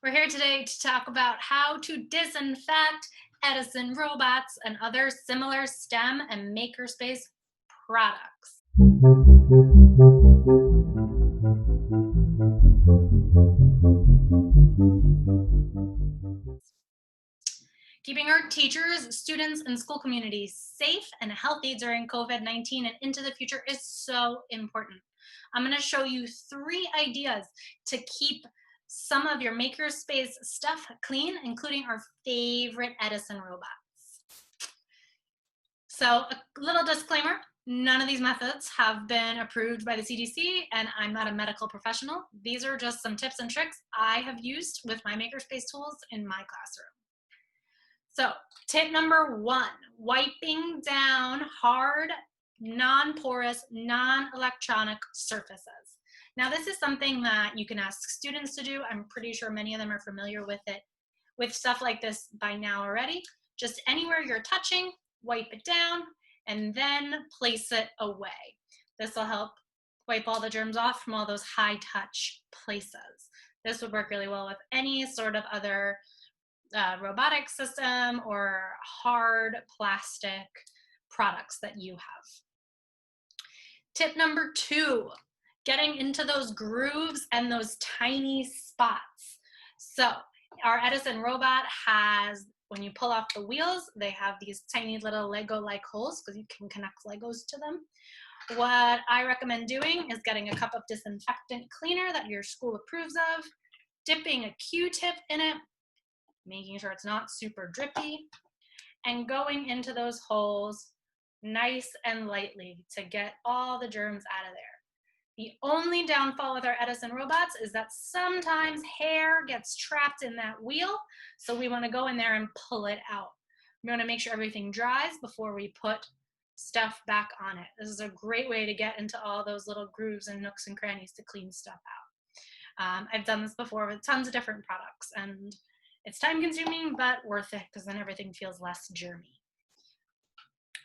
We're here today to talk about how to disinfect Edison robots and other similar STEM and makerspace products. Keeping our teachers, students, and school communities safe and healthy during COVID-19 and into the future is so important. I'm going to show you 3 ideas to keep some of your makerspace stuff clean, including our favorite Edison robots. So, a little disclaimer, none of these methods have been approved by the CDC, and I'm not a medical professional. These are just some tips and tricks I have used with my makerspace tools in my classroom. So, tip number 1, wiping down hard, non-porous, non-electronic surfaces. Now, this is something that you can ask students to do. I'm pretty sure many of them are familiar with it, with stuff like this by now already. Just anywhere you're touching, wipe it down, and then place it away. This will help wipe all the germs off from all those high touch places. This would work really well with any sort of other robotic system or hard plastic products that you have. Tip number 2, getting into those grooves and those tiny spots. So our Edison robot has, when you pull off the wheels, they have these tiny little Lego-like holes because you can connect Legos to them. What I recommend doing is getting a cup of disinfectant cleaner that your school approves of, dipping a Q-tip in it, making sure it's not super drippy, and going into those holes nice and lightly to get all the germs out of there. The only downfall with our Edison robots is that sometimes hair gets trapped in that wheel, so we want to go in there and pull it out. We want to make sure everything dries before we put stuff back on it. This is a great way to get into all those little grooves and nooks and crannies to clean stuff out. I've done this before with tons of different products, and it's time consuming, but worth it because then everything feels less germy.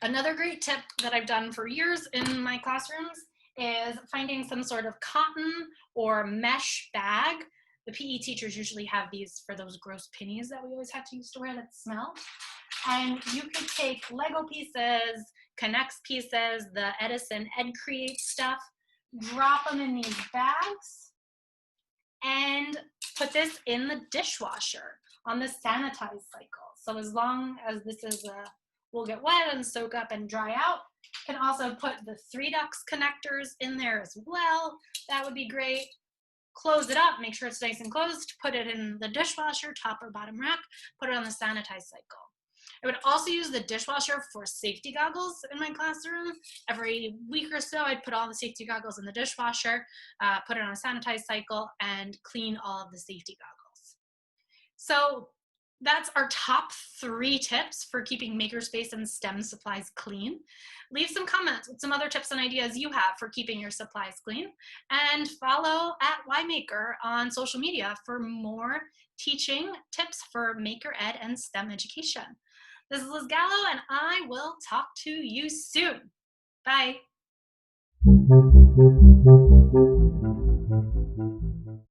Another great tip that I've done for years in my classrooms is finding some sort of cotton or mesh bag. The PE teachers usually have these for those gross pennies that we always had to use to wear that smell. And you could take Lego pieces, Connects pieces, the Edison Ed Create stuff, drop them in these bags, and put this in the dishwasher on the sanitize cycle. So as long as this will get wet and soak up and dry out, you can also put the 3-Dux connectors in there as well. That would be great. Close it up, make sure it's nice and closed, put it in the dishwasher, top or bottom rack, put it on the sanitize cycle. I would also use the dishwasher for safety goggles in my classroom. Every week or so, I'd put all the safety goggles in the dishwasher, put it on a sanitize cycle, and clean all of the safety goggles. So that's our top 3 tips for keeping makerspace and STEM supplies clean. Leave some comments with some other tips and ideas you have for keeping your supplies clean, and follow at YMaker on social media for more teaching tips for Maker Ed and STEM education. This is Liz Gallo, and I will talk to you soon. Bye.